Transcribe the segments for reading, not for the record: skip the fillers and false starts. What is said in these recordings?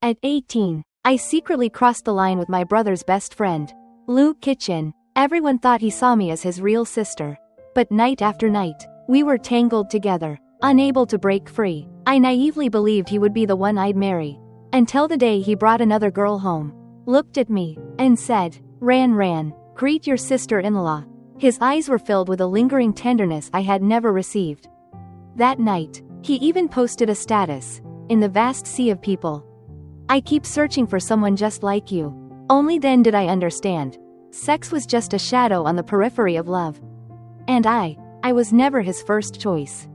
At 18, I secretly crossed the line with my brother's best friend, Qichen. Everyone thought he saw me as his real sister. But night after night, we were tangled together, unable to break free. I naively believed he would be the one I'd marry. Until the day he brought another girl home, looked at me, and said, Ran, greet your sister-in-law. His eyes were filled with a lingering tenderness I had never received. That night, he even posted a status, in the vast sea of people. I keep searching for someone just like you. Only then did I understand. Sex was just a shadow on the periphery of love. And I was never his first choice.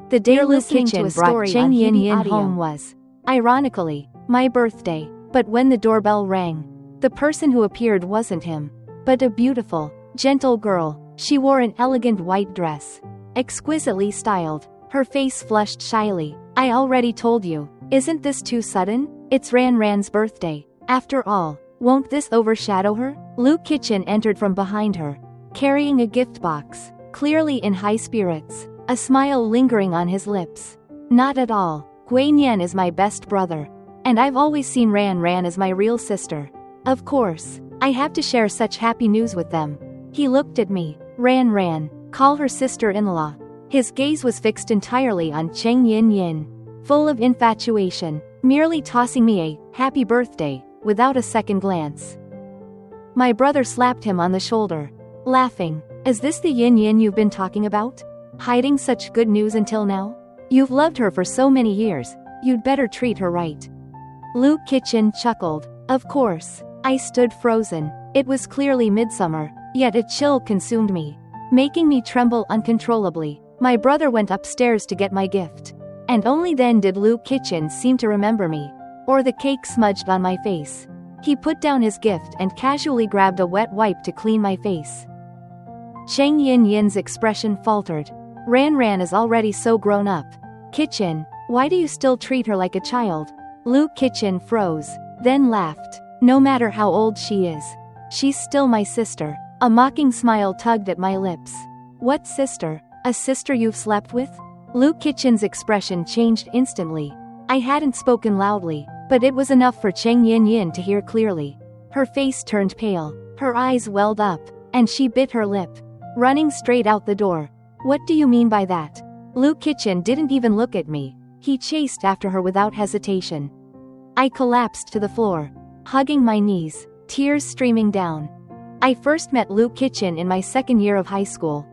The day Qichen brought Qichen home was, ironically, my birthday. But when the doorbell rang, the person who appeared wasn't him, but a beautiful, gentle girl. She wore an elegant white dress, exquisitely styled. Her face flushed shyly. I already told you, isn't this too sudden? It's Ran's birthday. After all, won't this overshadow her? Qichen entered from behind her, carrying a gift box, clearly in high spirits, a smile lingering on his lips. Not at all. Guanyan is my best brother. And I've always seen Ran as my real sister. Of course, I have to share such happy news with them. He looked at me. Ran, call her sister-in-law. His gaze was fixed entirely on Qichen, full of infatuation, merely tossing me a happy birthday, without a second glance. My brother slapped him on the shoulder, laughing. Is this the yin you've been talking about? Hiding such good news until now? You've loved her for so many years, you'd better treat her right. Qichen chuckled. Of course. I stood frozen. It was clearly midsummer, yet a chill consumed me, making me tremble uncontrollably. My brother went upstairs to get my gift. And only then did Qichen seem to remember me, or the cake smudged on my face. He put down his gift and casually grabbed a wet wipe to clean my face. Qichen expression faltered. Ran is already so grown up. Qichen, why do you still treat her like a child? Qichen froze, then laughed. No matter how old she is, she's still my sister. A mocking smile tugged at my lips. What sister? A sister you've slept with? Qichen's expression changed instantly. I hadn't spoken loudly, but it was enough for Qichen to hear clearly. Her face turned pale, her eyes welled up, and she bit her lip, running straight out the door. What do you mean by that? Qichen didn't even look at me. He chased after her without hesitation. I collapsed to the floor, hugging my knees, tears streaming down. I first met Qichen in my second year of high school.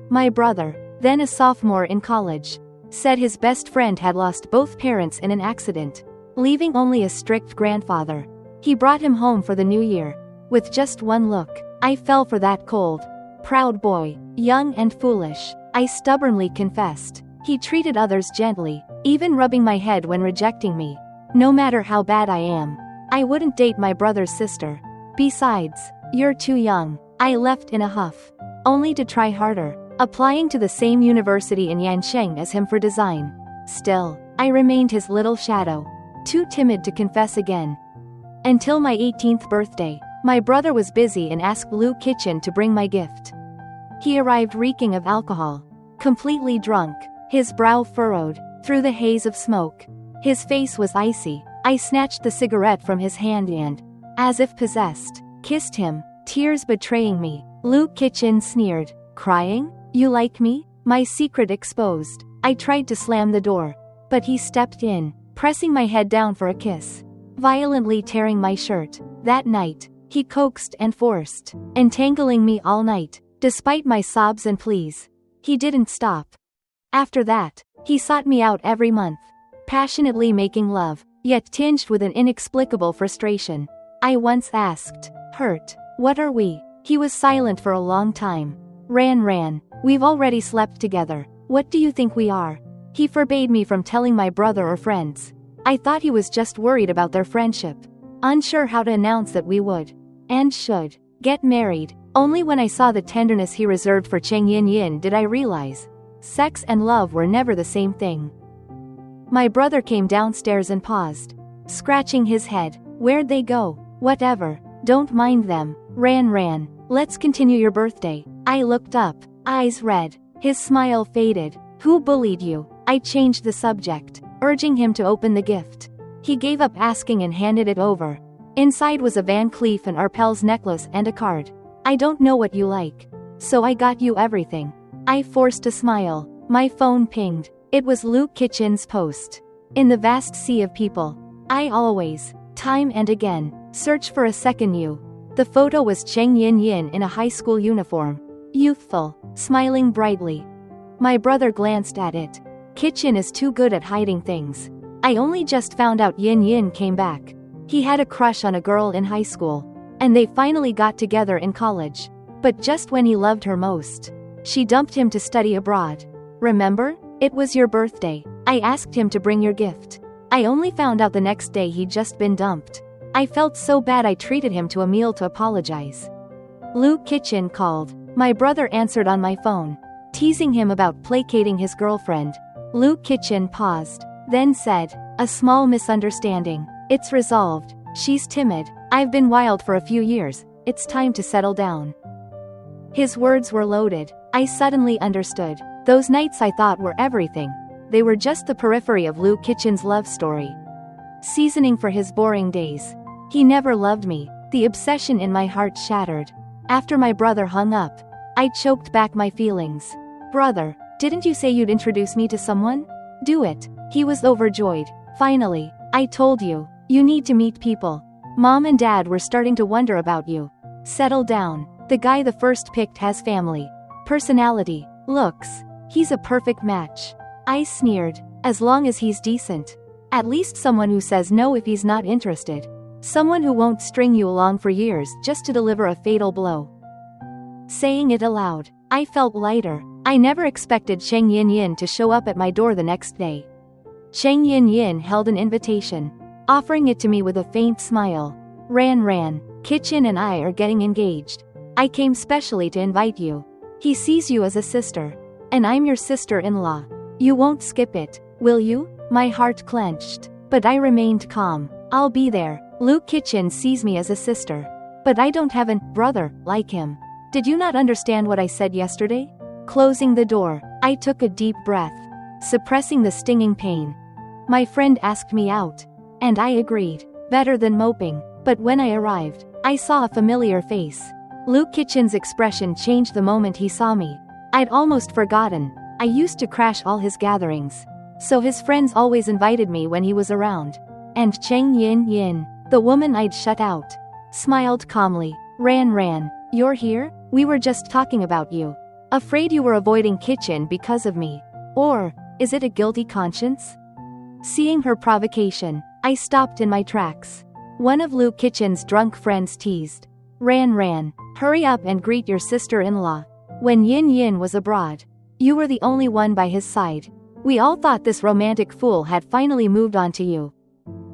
My brother, then a sophomore in college, said his best friend had lost both parents in an accident, leaving only a strict grandfather. He brought him home for the new year. With just one look, I fell for that cold, proud boy, young and foolish. I stubbornly confessed. He treated others gently, even rubbing my head when rejecting me. No matter how bad I am, I wouldn't date my brother's sister. Besides, you're too young. I left in a huff, only to try harder, applying to the same university in Yancheng as him for design. Still, I remained his little shadow, too timid to confess again. Until my 18th birthday, my brother was busy and asked Qichen to bring my gift. He arrived reeking of alcohol, completely drunk, his brow furrowed, through the haze of smoke. His face was icy. I snatched the cigarette from his hand and, as if possessed, kissed him, tears betraying me. Qichen sneered. Crying? You like me? My secret exposed. I tried to slam the door, but he stepped in, pressing my head down for a kiss, violently tearing my shirt. That night, he coaxed and forced, entangling me all night, despite my sobs and pleas. He didn't stop. After that, he sought me out every month, passionately making love, yet tinged with an inexplicable frustration. I once asked, hurt, what are we? He was silent for a long time. Ran, we've already slept together. What do you think we are? He forbade me from telling my brother or friends. I thought he was just worried about their friendship, unsure how to announce that we would, and should, get married. Only when I saw the tenderness he reserved for Qichen did I realize, sex and love were never the same thing. My brother came downstairs and paused, scratching his head. Where'd they go? Whatever, don't mind them. Ran, let's continue your birthday. I looked up, eyes red. His smile faded. Who bullied you? I changed the subject, urging him to open the gift. He gave up asking and handed it over. Inside was a Van Cleef and Arpels necklace and a card. "I don't know what you like, so I got you everything." I forced a smile. My phone pinged. It was Luke Qichen's post. In the vast sea of people, I always, time and again, search for a second you. The photo was Cheng Yin in a high school uniform. Youthful, smiling brightly. My brother glanced at it. Qichen is too good at hiding things. I only just found out Yin came back. He had a crush on a girl in high school, and they finally got together in college. But just when he loved her most, she dumped him to study abroad. Remember? It was your birthday. I asked him to bring your gift. I only found out the next day he'd just been dumped. I felt so bad I treated him to a meal to apologize. Luke Qichen called. My brother answered on my phone, teasing him about placating his girlfriend. Luke Qichen paused, then said, "A small misunderstanding. It's resolved. She's timid. I've been wild for a few years. It's time to settle down." His words were loaded. I suddenly understood. Those nights I thought were everything. They were just the periphery of Luke Qichen's love story. Seasoning for his boring days. He never loved me. The obsession in my heart shattered. After my brother hung up, I choked back my feelings. "Brother, didn't you say you'd introduce me to someone? Do it." He was overjoyed. "Finally, I told you. You need to meet people. Mom and Dad were starting to wonder about you. Settle down. The guy the first picked has family, personality, looks. He's a perfect match." I sneered. "As long as he's decent. At least someone who says no if he's not interested. Someone who won't string you along for years just to deliver a fatal blow." Saying it aloud, I felt lighter. I never expected Cheng Yin to show up at my door the next day. Cheng Yin held an invitation, offering it to me with a faint smile. Ran, Qichen and I are getting engaged. I came specially to invite you. He sees you as a sister. And I'm your sister-in-law. You won't skip it, will you?" My heart clenched. But I remained calm. "I'll be there. Luke Qichen sees me as a sister. But I don't have a brother like him. Did you not understand what I said yesterday?" Closing the door, I took a deep breath, suppressing the stinging pain. My friend asked me out, and I agreed, better than moping. But when I arrived, I saw a familiar face. Luke Qichen's expression changed the moment he saw me. I'd almost forgotten. I used to crash all his gatherings, so his friends always invited me when he was around. And Cheng Yin, the woman I'd shut out, smiled calmly. Ran, you're here? We were just talking about you. Afraid you were avoiding Qichen because of me. Or, is it a guilty conscience?" Seeing her provocation, I stopped in my tracks. One of Luke Qichen's drunk friends teased. Ran, hurry up and greet your sister-in-law. When Yin was abroad, you were the only one by his side. We all thought this romantic fool had finally moved on to you.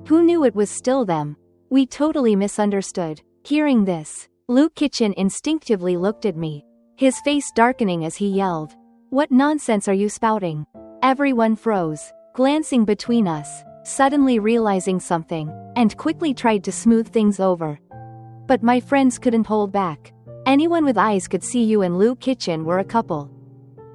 Who knew it was still them? We totally misunderstood." Hearing this, Luke Qichen instinctively looked at me, his face darkening as he yelled, "What nonsense are you spouting?" Everyone froze, glancing between us, suddenly realizing something, and quickly tried to smooth things over. But my friends couldn't hold back. Anyone with eyes could see you and Luke Qichen were a couple.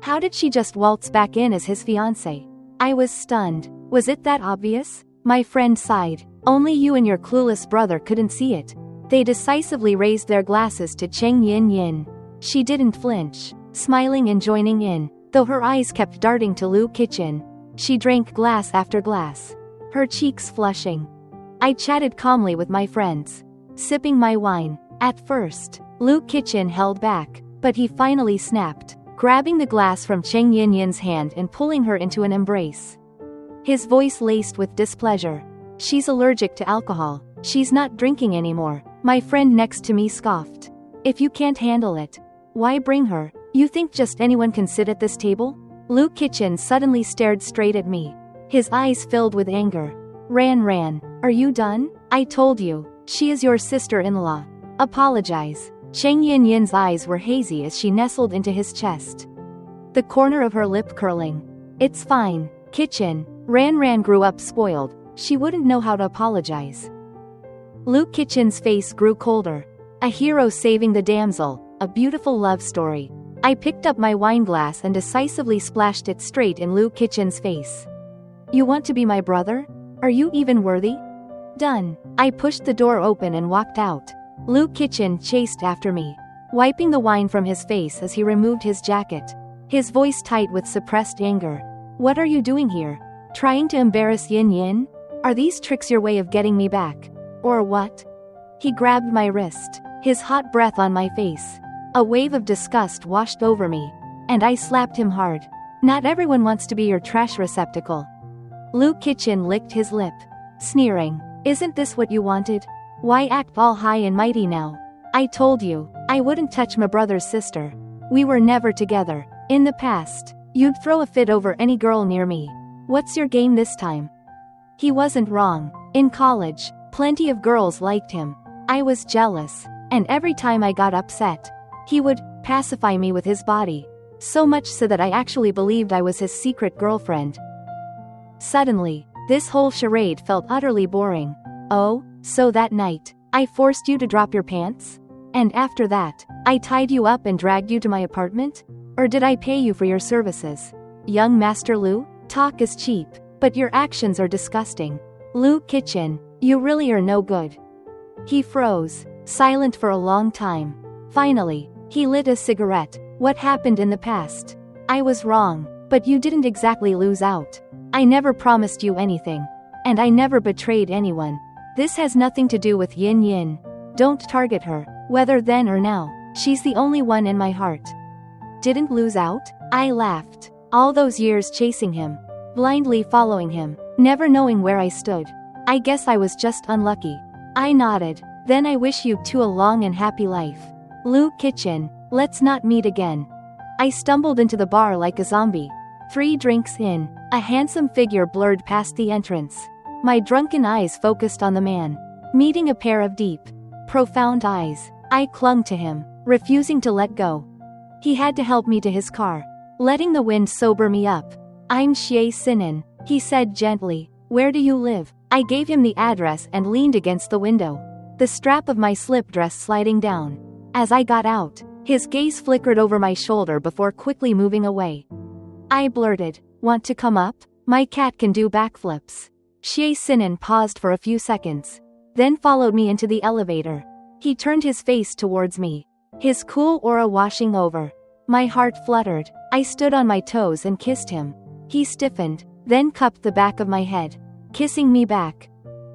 How did she just waltz back in as his fiancé? I was stunned. Was it that obvious? My friend sighed. Only you and your clueless brother couldn't see it. They decisively raised their glasses to Cheng Yin. She didn't flinch, smiling and joining in, though her eyes kept darting to Luke Qichen. She drank glass after glass, her cheeks flushing. I chatted calmly with my friends, sipping my wine. At first, Luke Qichen held back, but he finally snapped, grabbing the glass from Cheng Yin's hand and pulling her into an embrace. His voice laced with displeasure. "She's allergic to alcohol. She's not drinking anymore." My friend next to me scoffed. "If you can't handle it, why bring her? You think just anyone can sit at this table?" Luke Qichen suddenly stared straight at me, his eyes filled with anger. Ran, are you done? I told you, she is your sister-in-law. Apologize." Cheng Yin's eyes were hazy as she nestled into his chest, the corner of her lip curling. "It's fine, Qichen." Ran grew up spoiled. She wouldn't know how to apologize. Luke Qichen's face grew colder. A hero saving the damsel, a beautiful love story. I picked up my wineglass and decisively splashed it straight in Luke Qichen's face. "You want to be my brother?" Are you even worthy? Done. I pushed the door open and walked out. Qichen chased after me, wiping the wine from his face as he removed his jacket, his voice tight with suppressed anger. What are you doing here? Trying to embarrass Yin Yin? Are these tricks your way of getting me back? Or what? He grabbed my wrist, his hot breath on my face. A wave of disgust washed over me, and I slapped him hard. Not everyone wants to be your trash receptacle. Qichen licked his lip, sneering. Isn't this what you wanted? Why act all high and mighty now? I told you, I wouldn't touch my brother's sister. We were never together. In the past, you'd throw a fit over any girl near me. What's your game this time? He wasn't wrong. In college, plenty of girls liked him. I was jealous, and every time I got upset, he would pacify me with his body. So much so that I actually believed I was his secret girlfriend. Suddenly, this whole charade felt utterly boring. Oh, so that night, I forced you to drop your pants? And after that, I tied you up and dragged you to my apartment? Or did I pay you for your services? Young Master Lu, talk is cheap, but your actions are disgusting. Qichen, you really are no good. He froze, silent for a long time. Finally, he lit a cigarette. What happened in the past? I was wrong, but you didn't exactly lose out. I never promised you anything. And I never betrayed anyone. This has nothing to do with Yin Yin. Don't target her, whether then or now. She's the only one in my heart. Didn't lose out? I laughed. All those years chasing him, blindly following him, never knowing where I stood. I guess I was just unlucky. I nodded. Then I wish you two a long and happy life. Qichen, let's not meet again. I stumbled into the bar like a zombie. 3 drinks in, a handsome figure blurred past the entrance. My drunken eyes focused on the man, meeting a pair of deep, profound eyes. I clung to him, refusing to let go. He had to help me to his car, letting the wind sober me up. I'm Qichen, he said gently. Where do you live? I gave him the address and leaned against the window, the strap of my slip dress sliding down. As I got out, his gaze flickered over my shoulder before quickly moving away. I blurted, want to come up? My cat can do backflips. Qichen paused for a few seconds, then followed me into the elevator. He turned his face towards me, his cool aura washing over. My heart fluttered. I stood on my toes and kissed him. He stiffened, then cupped the back of my head, kissing me back.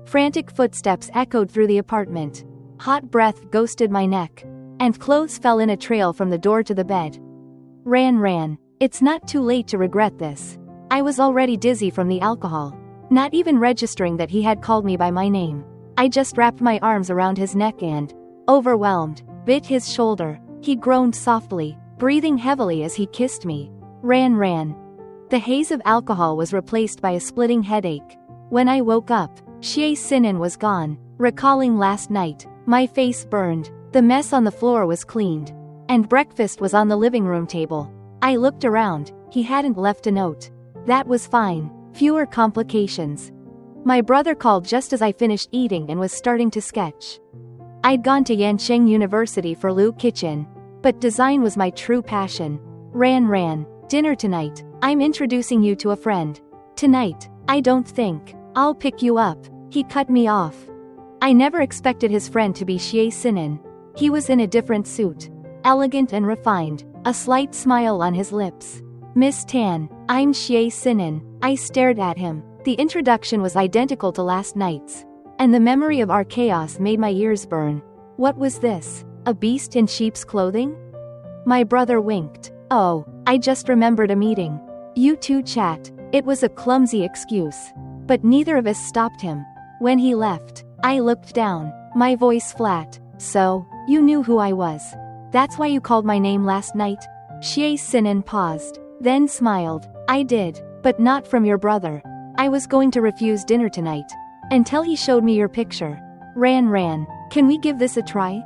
Frantic footsteps echoed through the apartment. Hot breath ghosted my neck, and clothes fell in a trail from the door to the bed. Ran. It's not too late to regret this. I was already dizzy from the alcohol, not even registering that he had called me by my name. I just wrapped my arms around his neck and, overwhelmed, bit his shoulder. He groaned softly, breathing heavily as he kissed me. Ran. The haze of alcohol was replaced by a splitting headache. When I woke up, Qichen was gone. Recalling last night, my face burned. The mess on the floor was cleaned, and breakfast was on the living room table. I looked around. He hadn't left a note. That was fine. Fewer complications. My brother called just as I finished eating and was starting to sketch. I'd gone to Yancheng University for Qichen, but design was my true passion. Ran. Dinner tonight. I'm introducing you to a friend. Tonight. I don't think. I'll pick you up. He cut me off. I never expected his friend to be Qichen. He was in a different suit, elegant and refined, a slight smile on his lips. Miss Tan, I'm Qichen. I stared at him. The introduction was identical to last night's, and the memory of our chaos made my ears burn. What was this? A beast in sheep's clothing? My brother winked. Oh, I just remembered a meeting. You two chat. It was a clumsy excuse, but neither of us stopped him. When he left, I looked down, my voice flat. So, you knew who I was. That's why you called my name last night? Qichen paused, then smiled. I did, but not from your brother. I was going to refuse dinner tonight, until he showed me your picture. Ran. Can we give this a try?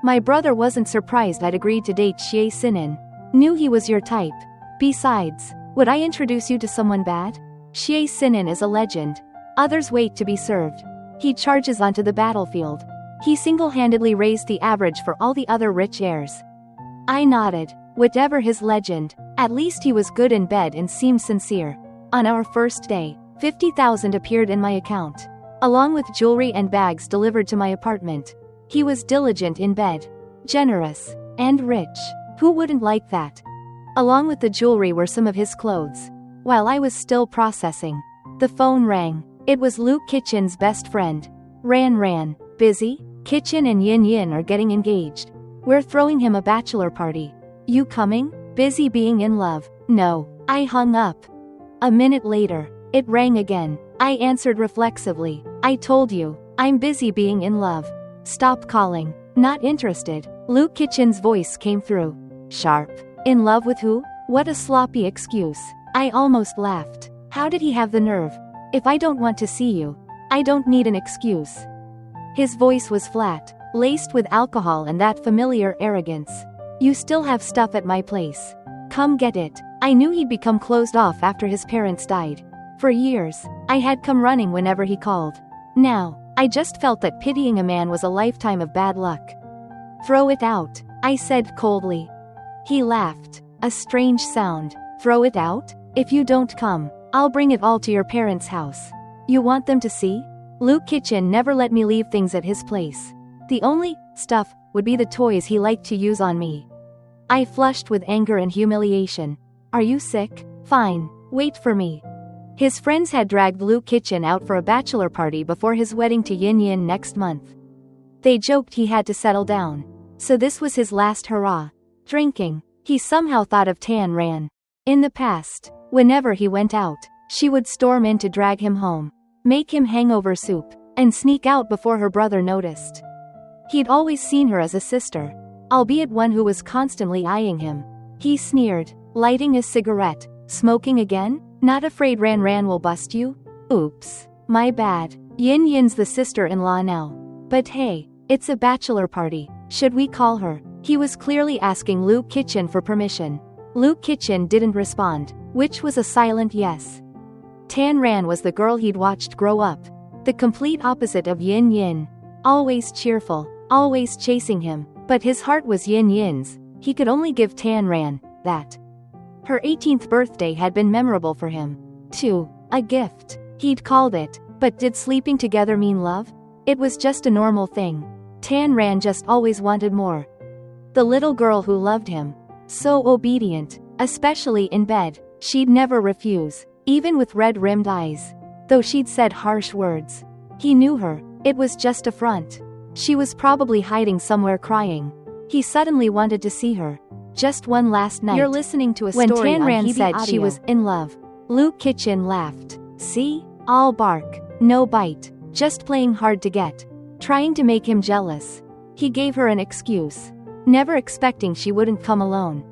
My brother wasn't surprised I'd agreed to date Qichen. Knew he was your type. Besides, would I introduce you to someone bad? Qichen is a legend. Others wait to be served. He charges onto the battlefield. He single-handedly raised the average for all the other rich heirs. I nodded. Whatever his legend, at least he was good in bed and seemed sincere. On our first day, 50,000 appeared in my account, along with jewelry and bags delivered to my apartment. He was diligent in bed, generous, and rich. Who wouldn't like that? Along with the jewelry were some of his clothes. While I was still processing, the phone rang. It was Luke Qichen's best friend. Ran. Busy? Qichen and Yin are getting engaged. We're throwing him a bachelor party. You coming? Busy being in love. No. I hung up. A minute later, it rang again. I answered reflexively. I told you, I'm busy being in love. Stop calling. Not interested. Luke Qichen's voice came through. Sharp. In love with who? What a sloppy excuse. I almost laughed. How did he have the nerve? If I don't want to see you, I don't need an excuse. His voice was flat, laced with alcohol and that familiar arrogance. You still have stuff at my place. Come get it. I knew he'd become closed off after his parents died. For years, I had come running whenever he called. Now, I just felt that pitying a man was a lifetime of bad luck. Throw it out, I said coldly. He laughed, a strange sound. Throw it out? If you don't come, I'll bring it all to your parents' house. You want them to see? Luke Qichen never let me leave things at his place. The only stuff would be the toys he liked to use on me. I flushed with anger and humiliation. Are you sick? Fine, wait for me. His friends had dragged Luke Qichen out for a bachelor party before his wedding to Yin next month. They joked he had to settle down. So this was his last hurrah. Drinking. He somehow thought of Tan Ran. In the past, whenever he went out, she would storm in to drag him home, make him hangover soup, and sneak out before her brother noticed. He'd always seen her as a sister, albeit one who was constantly eyeing him. He sneered, lighting a cigarette. Smoking again? Not afraid Ran will bust you? Oops. My bad. Yin's the sister-in-law now. But hey, it's a bachelor party. Should we call her? He was clearly asking Luke Qichen for permission. Luke Qichen didn't respond, which was a silent yes. Tan Ran was the girl he'd watched grow up. The complete opposite of Yin. Always cheerful, always chasing him, but his heart was Yin's. He could only give Tan Ran that. Her 18th birthday had been memorable for him, too. A gift, he'd called it, but did sleeping together mean love? It was just a normal thing. Tan Ran just always wanted more. The little girl who loved him. So obedient, especially in bed, she'd never refuse, even with red-rimmed eyes. Though she'd said harsh words. He knew her, it was just a front. She was probably hiding somewhere crying. He suddenly wanted to see her. Just one last night. You're listening to a story on Hebe. When Tan Ran said she was in love, Luke Qichen laughed. See? All bark, no bite, just playing hard to get. Trying to make him jealous. He gave her an excuse, never expecting she wouldn't come alone.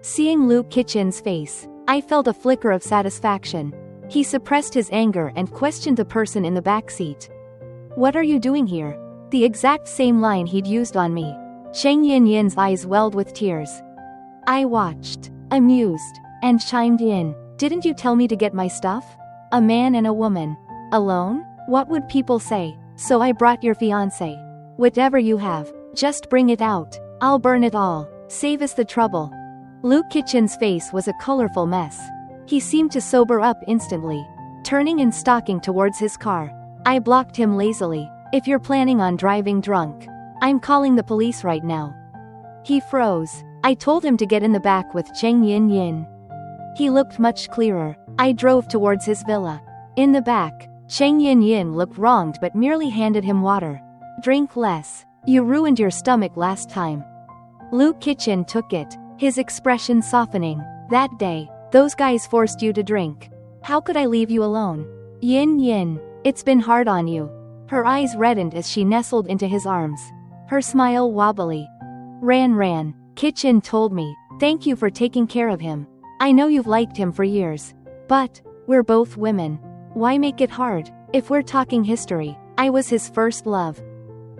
Seeing Luke Qichen's face, I felt a flicker of satisfaction. He suppressed his anger and questioned the person in the back seat. What are you doing here? The exact same line he'd used on me. Cheng Yin's eyes welled with tears. I watched, amused, and chimed in. Didn't you tell me to get my stuff? A man and a woman. Alone? What would people say? So I brought your fiancé. Whatever you have, just bring it out. I'll burn it all. Save us the trouble. Luke Qichen's face was a colorful mess. He seemed to sober up instantly, turning and stalking towards his car. I blocked him lazily. If you're planning on driving drunk, I'm calling the police right now. He froze. I told him to get in the back with Cheng Yin. He looked much clearer. I drove towards his villa. In the back, Cheng Yin looked wronged but merely handed him water. Drink less. You ruined your stomach last time. Luke Qichen took it, his expression softening. That day, those guys forced you to drink. How could I leave you alone? Yin, it's been hard on you. Her eyes reddened as she nestled into his arms. Her smile wobbly. Ran, Qichen told me. Thank you for taking care of him. I know you've liked him for years. But, we're both women. Why make it hard? If we're talking history, I was his first love.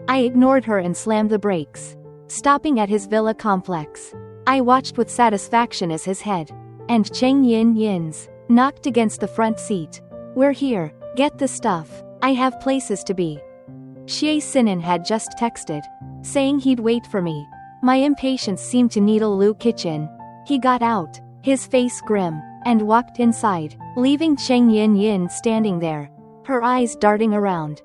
I ignored her and slammed the brakes, stopping at his villa complex. I watched with satisfaction as his head, and Cheng Yin's, knocked against the front seat. We're here, get the stuff, I have places to be. Qichen had just texted, saying he'd wait for me. My impatience seemed to needle Luke Qichen. He got out, his face grim, and walked inside, leaving Cheng Yin standing there, her eyes darting around.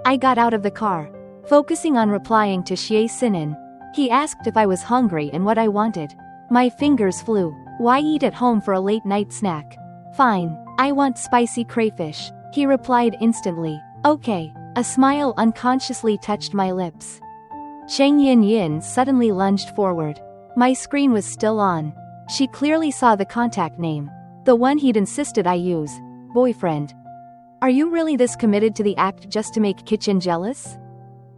I got out of the car, focusing on replying to Xie Sinan. He asked if I was hungry and what I wanted. My fingers flew. Why eat at home for a late-night snack? Fine, I want spicy crayfish, he replied instantly. Okay. A smile unconsciously touched my lips. Cheng Yin suddenly lunged forward. My screen was still on. She clearly saw the contact name. The one he'd insisted I use. Boyfriend. Are you really this committed to the act just to make Qichen jealous?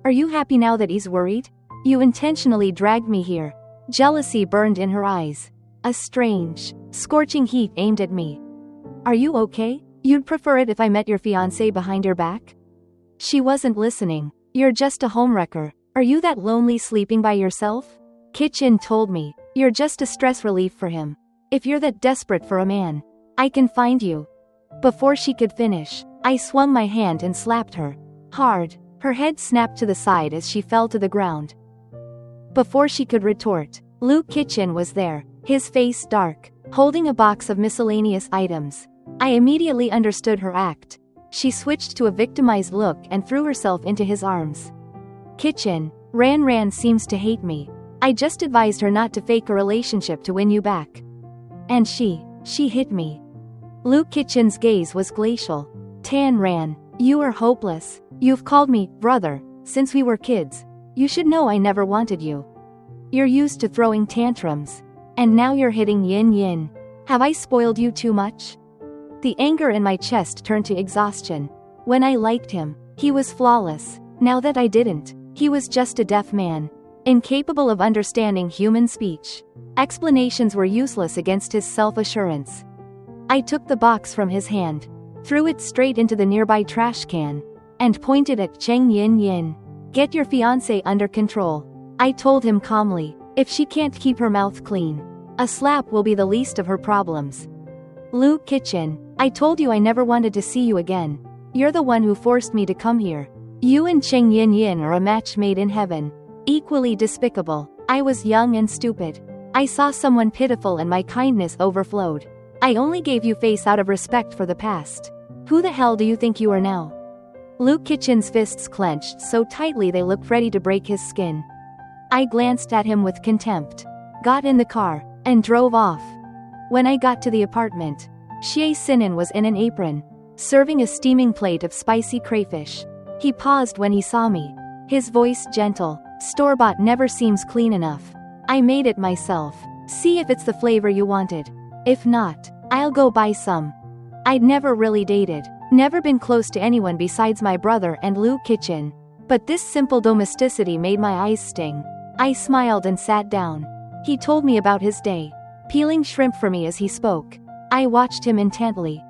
Are you happy now that he's worried? You intentionally dragged me here. Jealousy burned in her eyes. A strange, scorching heat aimed at me. Are you okay? You'd prefer it if I met your fiancé behind your back? She wasn't listening. You're just a homewrecker. Are you that lonely sleeping by yourself? Qichen told me. You're just a stress relief for him. If you're that desperate for a man, I can find you. Before she could finish, I swung my hand and slapped her. Hard. Her head snapped to the side as she fell to the ground. Before she could retort, Qichen was there, his face dark, holding a box of miscellaneous items. I immediately understood her act. She switched to a victimized look and threw herself into his arms. Qichen, Ran seems to hate me. I just advised her not to fake a relationship to win you back. And she hit me. Qichen's gaze was glacial. Ran, you are hopeless. You've called me brother since we were kids. You should know I never wanted you. You're used to throwing tantrums. And now you're hitting Yin. Have I spoiled you too much? The anger in my chest turned to exhaustion. When I liked him, he was flawless. Now that I didn't, he was just a deaf man, incapable of understanding human speech. Explanations were useless against his self-assurance. I took the box from his hand, threw it straight into the nearby trash can, and pointed at Cheng Yin. Get your fiancé under control, I told him calmly. If she can't keep her mouth clean, a slap will be the least of her problems. Qichen, I told you I never wanted to see you again. You're the one who forced me to come here. You and Cheng Yin are a match made in heaven. Equally despicable. I was young and stupid. I saw someone pitiful and my kindness overflowed. I only gave you face out of respect for the past. Who the hell do you think you are now? Qichen's fists clenched so tightly they looked ready to break his skin. I glanced at him with contempt, got in the car, and drove off. When I got to the apartment, Xie Sinan was in an apron, serving a steaming plate of spicy crayfish. He paused when he saw me, his voice gentle. Store-bought never seems clean enough. I made it myself. See if it's the flavor you wanted. If not, I'll go buy some. I'd never really dated, never been close to anyone besides my brother and Qichen. But this simple domesticity made my eyes sting. I smiled and sat down. He told me about his day, peeling shrimp for me as he spoke. I watched him intently.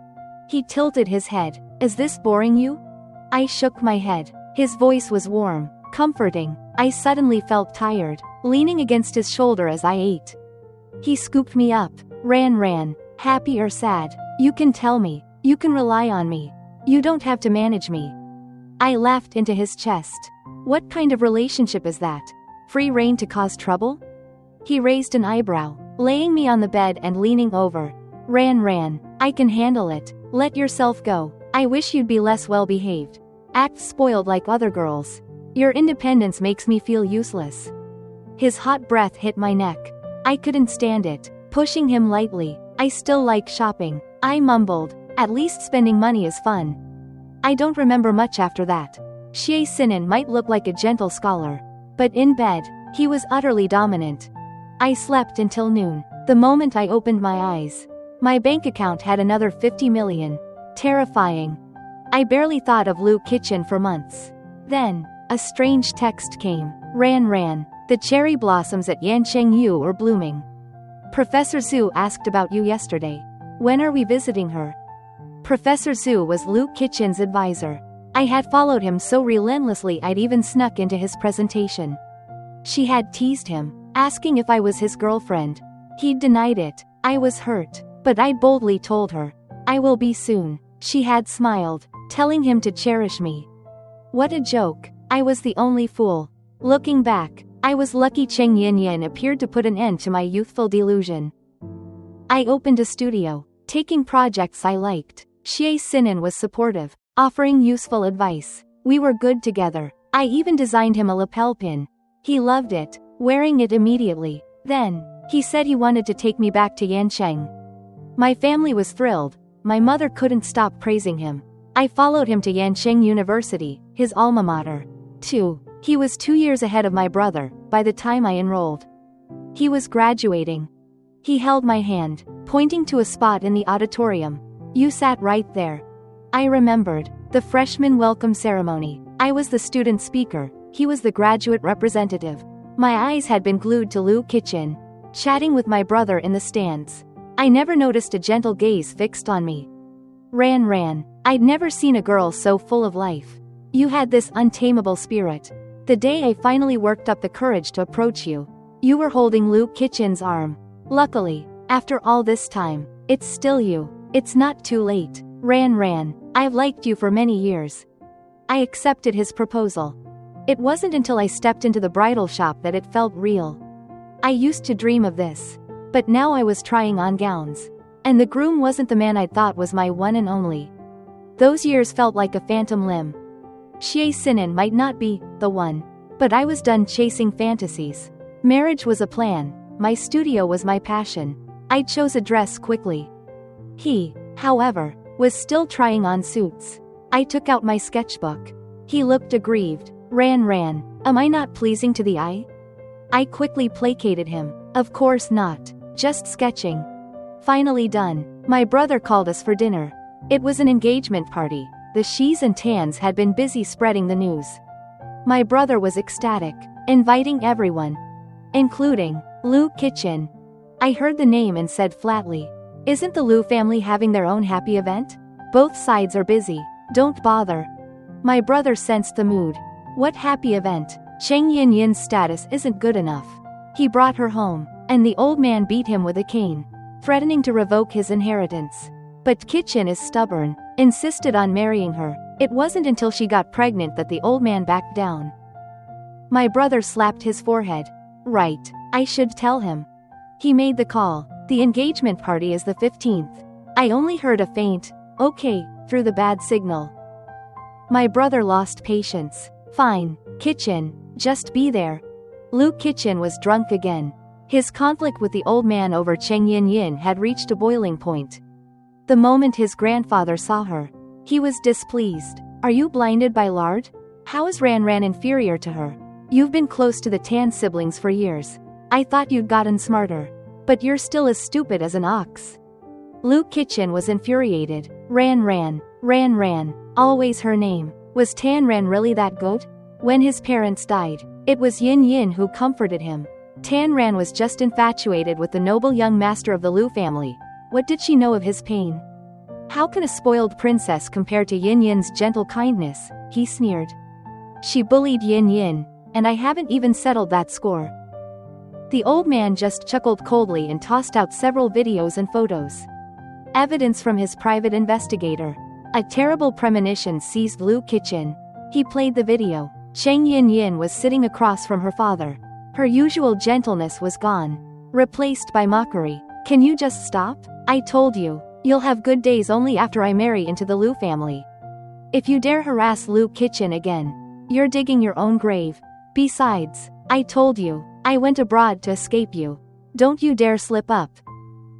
He tilted his head. Is this boring you? I shook my head. His voice was warm, comforting. I suddenly felt tired, leaning against his shoulder as I ate. He scooped me up. Ran, happy or sad, you can tell me. You can rely on me. You don't have to manage me. I laughed into his chest. What kind of relationship is that? Free rein to cause trouble? He raised an eyebrow, laying me on the bed and leaning over. Ran, I can handle it. Let yourself go. I wish you'd be less well-behaved. Act spoiled like other girls. Your independence makes me feel useless. His hot breath hit my neck. I couldn't stand it. Pushing him lightly. I still like shopping, I mumbled. At least spending money is fun. I don't remember much after that. Xie Sinan might look like a gentle scholar, but in bed, he was utterly dominant. I slept until noon. The moment I opened my eyes, my bank account had another 50 million. Terrifying. I barely thought of Qichen for months. Then, a strange text came. Ran, the cherry blossoms at Yanchengyu are blooming. Professor Zhu asked about you yesterday. When are we visiting her? Professor Zhu was Qichen's advisor. I had followed him so relentlessly I'd even snuck into his presentation. She had teased him, asking if I was his girlfriend. He'd denied it. I was hurt, but I'd boldly told her. I will be soon. She had smiled, telling him to cherish me. What a joke. I was the only fool. Looking back, I was lucky Cheng Yin appeared to put an end to my youthful delusion. I opened a studio, taking projects I liked. Qichen was supportive, offering useful advice. We were good together. I even designed him a lapel pin. He loved it, wearing it immediately. Then, he said he wanted to take me back to Yancheng. My family was thrilled. My mother couldn't stop praising him. I followed him to Yancheng University, his alma mater. 2. He was 2 years ahead of my brother, by the time I enrolled. He was graduating. He held my hand, pointing to a spot in the auditorium. You sat right there. I remembered. The freshman welcome ceremony. I was the student speaker, he was the graduate representative. My eyes had been glued to Qichen, chatting with my brother in the stands. I never noticed a gentle gaze fixed on me. Ran. I'd never seen a girl so full of life. You had this untamable spirit. The day I finally worked up the courage to approach you, you were holding Qichen's arm. Luckily, after all this time, it's still you. It's not too late. Ran. I've liked you for many years. I accepted his proposal. It wasn't until I stepped into the bridal shop that it felt real. I used to dream of this. But now I was trying on gowns. And the groom wasn't the man I thought was my one and only. Those years felt like a phantom limb. Qichen might not be the one. But I was done chasing fantasies. Marriage was a plan. My studio was my passion. I chose a dress quickly. He, however, was still trying on suits. I took out my sketchbook. He looked aggrieved. Ran. Am I not pleasing to the eye? I quickly placated him. Of course not. Just sketching. Finally done. My brother called us for dinner. It was an engagement party. The she's and tans had been busy spreading the news. My brother was ecstatic, inviting everyone, including Qichen. I heard the name and said flatly, "Isn't the Liu family having their own happy event? Both sides are busy. Don't bother." My brother sensed the mood. What happy event? Cheng Yin's status isn't good enough. He brought her home, and the old man beat him with a cane, threatening to revoke his inheritance. But Qichen is stubborn, insisted on marrying her. It wasn't until she got pregnant that the old man backed down. My brother slapped his forehead. Right, I should tell him. He made the call. The engagement party is the 15th. I only heard a faint, "Okay," through the bad signal. My brother lost patience. Fine, Qichen, just be there. Qichen was drunk again. His conflict with the old man over Cheng Yin had reached a boiling point. The moment his grandfather saw her, he was displeased. Are you blinded by lard? How is Ran inferior to her? You've been close to the Tan siblings for years. I thought you'd gotten smarter. But you're still as stupid as an ox. Qichen was infuriated. Ran, always her name. Was Tan Ran really that good? When his parents died, it was Yin who comforted him. Tan Ran was just infatuated with the noble young master of the Liu family. What did she know of his pain? How can a spoiled princess compare to Yin's gentle kindness? He sneered. She bullied Yin, and I haven't even settled that score. The old man just chuckled coldly and tossed out several videos and photos. Evidence from his private investigator. A terrible premonition seized Qichen. He played the video. Cheng Yin was sitting across from her father. Her usual gentleness was gone, replaced by mockery. Can you just stop? I told you, you'll have good days only after I marry into the Liu family. If you dare harass Qichen again, you're digging your own grave. Besides, I told you, I went abroad to escape you. Don't you dare slip up.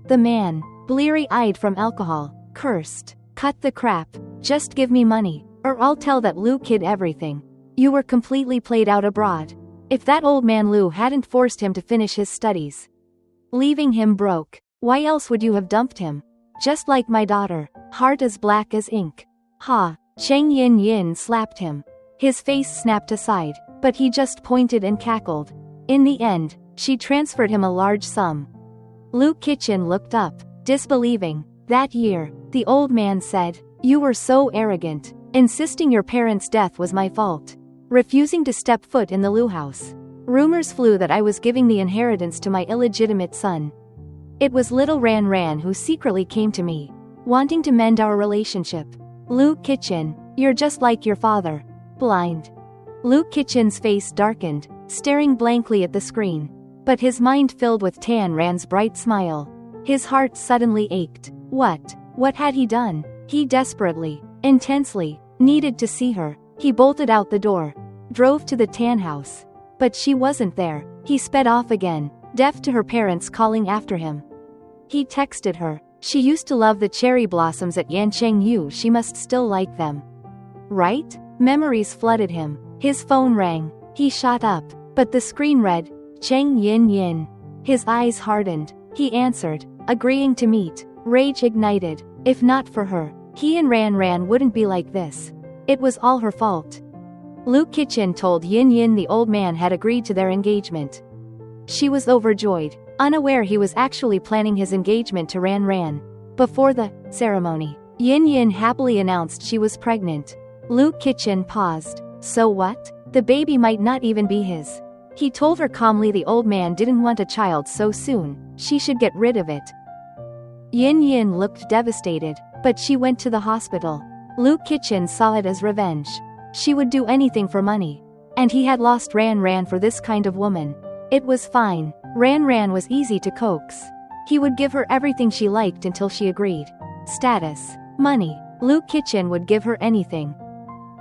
The man, bleary-eyed from alcohol, cursed. Cut the crap. Just give me money, or I'll tell that Liu kid everything. You were completely played out abroad. If that old man Liu hadn't forced him to finish his studies, leaving him broke, why else would you have dumped him? Just like my daughter, heart as black as ink. Ha! Cheng Yin slapped him. His face snapped aside, but he just pointed and cackled. In the end, she transferred him a large sum. Qichen looked up, disbelieving. That year, the old man said, "You were so arrogant, insisting your parents' death was my fault, refusing to step foot in the Liu house. Rumors flew that I was giving the inheritance to my illegitimate son. It was little Ran who secretly came to me, wanting to mend our relationship. Qichen, you're just like your father. Blind." Qichen's face darkened, staring blankly at the screen. But his mind filled with Tan Ran's bright smile. His heart suddenly ached. What? What had he done? He desperately, intensely, needed to see her. He bolted out the door, drove to the tan house. But she wasn't there. He sped off again, deaf to her parents calling after him. He texted her. She used to love the cherry blossoms at Yancheng Yu. She must still like them. Right? Memories flooded him. His phone rang. He shot up, but the screen read, Cheng Yin Yin. His eyes hardened. He answered, agreeing to meet. Rage ignited. If not for her, he and Ran wouldn't be like this. It was all her fault. Qichen told Yin Yin the old man had agreed to their engagement. She was overjoyed, unaware he was actually planning his engagement to Ran. Before the ceremony, Yin Yin happily announced she was pregnant. Qichen paused. So what? The baby might not even be his. He told her calmly the old man didn't want a child so soon, she should get rid of it. Yin Yin looked devastated, but she went to the hospital. Qichen saw it as revenge. She would do anything for money. And he had lost Ran for this kind of woman. It was fine. Ran was easy to coax. He would give her everything she liked until she agreed. Status. Money. Qichen would give her anything.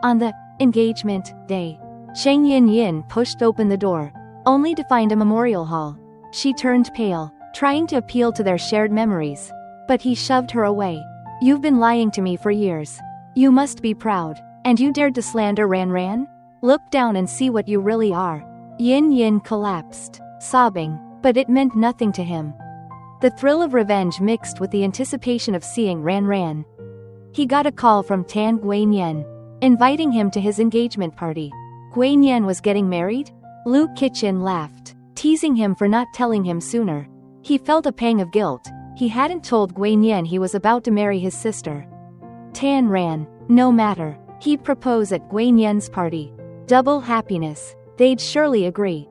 On the engagement day, Cheng Yin pushed open the door, only to find a memorial hall. She turned pale, trying to appeal to their shared memories. But he shoved her away. You've been lying to me for years. You must be proud. And you dared to slander Ran? Look down and see what you really are. Yin collapsed, sobbing, but it meant nothing to him. The thrill of revenge mixed with the anticipation of seeing Ran. He got a call from Tan Guanyin, inviting him to his engagement party. Guanyin was getting married? Qichen laughed, teasing him for not telling him sooner. He felt a pang of guilt. He hadn't told Guanyin he was about to marry his sister. Tan ran. No matter. He'd propose at Guanyin's party. Double happiness. They'd surely agree.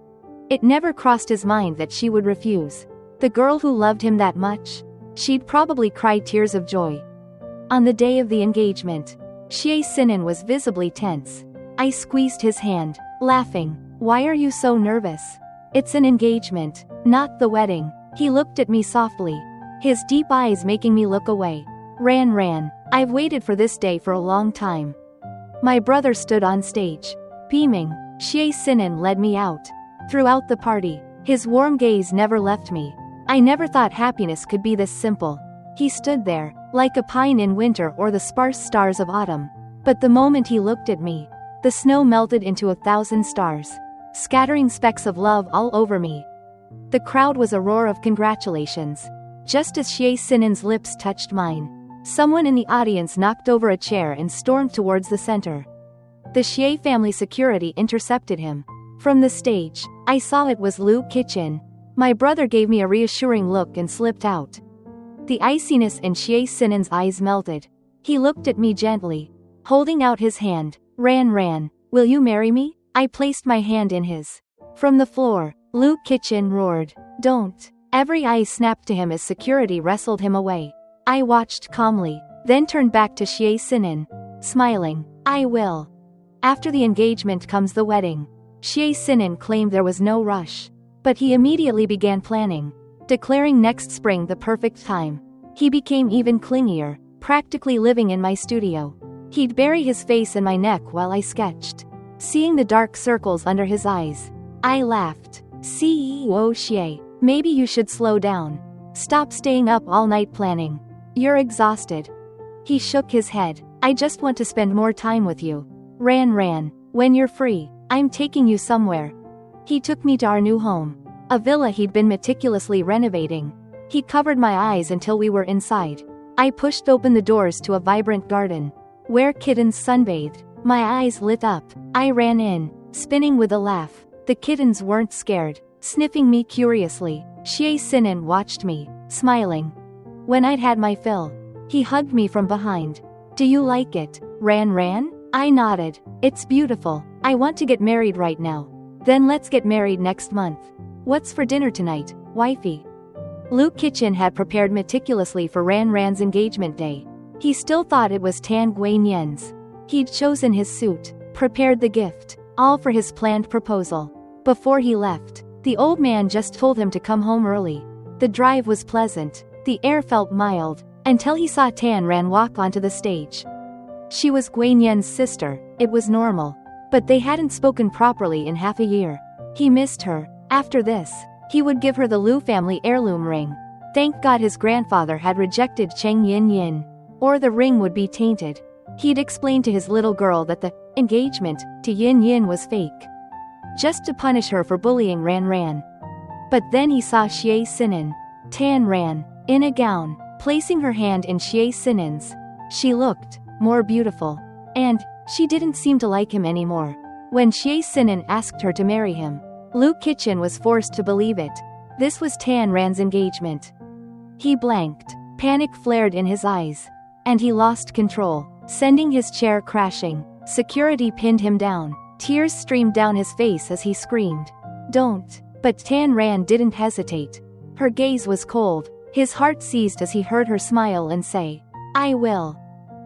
It never crossed his mind that she would refuse. The girl who loved him that much? She'd probably cry tears of joy. On the day of the engagement, Qichen was visibly tense. I squeezed his hand, laughing. Why are you so nervous? It's an engagement, not the wedding. He looked at me softly, his deep eyes making me look away. Ran. I've waited for this day for a long time. My brother stood on stage, beaming. Qichen led me out. Throughout the party, his warm gaze never left me. I never thought happiness could be this simple. He stood there, like a pine in winter or the sparse stars of autumn. But the moment he looked at me, the snow melted into 1,000 stars, scattering specks of love all over me. The crowd was a roar of congratulations. Just as Qichen's lips touched mine, someone in the audience knocked over a chair and stormed towards the center. The Xie family security intercepted him. From the stage, I saw it was Qichen. My brother gave me a reassuring look and slipped out. The iciness in Qicen's eyes melted. He looked at me gently, holding out his hand. Ran, will you marry me? I placed my hand in his. From the floor, Qichen roared, don't. Every eye snapped to him as security wrestled him away. I watched calmly, then turned back to Qichen, smiling. I will. After the engagement comes the wedding. Qichen claimed there was no rush. But he immediately began planning, declaring next spring the perfect time. He became even clingier, practically living in my studio. He'd bury his face in my neck while I sketched, seeing the dark circles under his eyes. I laughed. CEO Xie, maybe you should slow down. Stop staying up all night planning. You're exhausted. He shook his head. I just want to spend more time with you. Ran, when you're free, I'm taking you somewhere. He took me to our new home, a villa he'd been meticulously renovating. He covered my eyes until we were inside. I pushed open the doors to a vibrant garden, where kittens sunbathed. My eyes lit up. I ran in, spinning with a laugh. The kittens weren't scared, sniffing me curiously. Qichen watched me, smiling. When I'd had my fill, he hugged me from behind. Do you like it, Ran? I nodded. It's beautiful. I want to get married right now. Then let's get married next month. What's for dinner tonight, wifey? Qichen had prepared meticulously for Ran's engagement day. He still thought it was Tan Guanyin's. He'd chosen his suit, prepared the gift, all for his planned proposal. Before he left, the old man just told him to come home early. The drive was pleasant, the air felt mild, until he saw Tan Ran walk onto the stage. She was Guan Yin's sister. It was normal. But they hadn't spoken properly in half a year. He missed her. After this, he would give her the Lu family heirloom ring. Thank God his grandfather had rejected Cheng Yin Yin, or the ring would be tainted. He'd explained to his little girl that the engagement to Yin Yin was fake, just to punish her for bullying Ran Ran. But then he saw Xie Sinan, Tan Ran, in a gown, placing her hand in Xie Sinan's. She looked more beautiful, and she didn't seem to like him anymore. When Xie Sinan asked her to marry him, Lu Qichen was forced to believe it. This was Tan Ran's engagement. He blanked. Panic flared in his eyes, and he lost control, sending his chair crashing. Security pinned him down. Tears streamed down his face as he screamed, "Don't!" But Tan Ran didn't hesitate. Her gaze was cold. His heart seized as he heard her smile and say, "I will."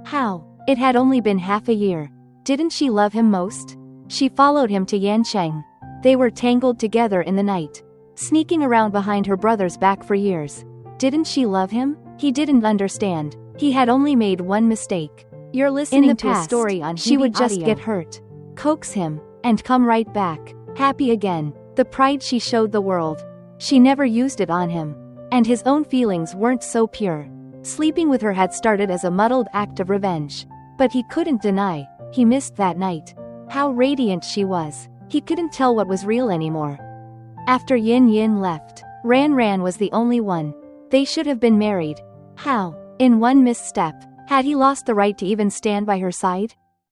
How? It had only been half a year. Didn't she love him most? She followed him to Yancheng. They were tangled together in the night, sneaking around behind her brother's back for years. Didn't she love him? He didn't understand. He had only made one mistake. You're listening to a story on Hebe she would just audio. Get hurt, coax him, and come right back, happy again. The pride she showed the world, she never used it on him. And his own feelings weren't so pure. Sleeping with her had started as a muddled act of revenge. But he couldn't deny, he missed that night. How radiant she was. He couldn't tell what was real anymore. After Yin Yin left, Ran Ran was the only one. They should have been married. How? In one misstep, had he lost the right to even stand by her side?